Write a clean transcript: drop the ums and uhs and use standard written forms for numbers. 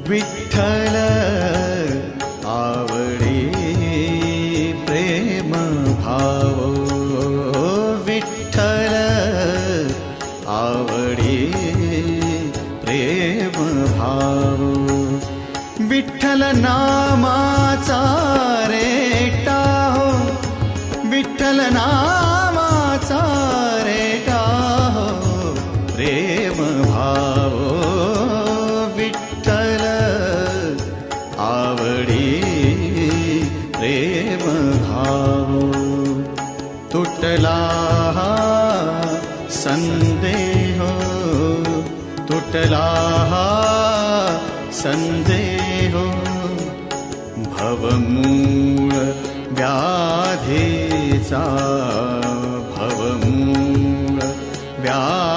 विठ्ठल आवडी प्रेम भाव, विठ्ठल आवडी प्रेम भाव, विठ्ठल नामाचा रेटा हो, विठ्ठल नामाचा रेटा हो प्रेम भाव, विठ्ठल आवडी प्रेम भाव. तुटला संदेह, तुटला संदेह, भवमूळ व्याधीचा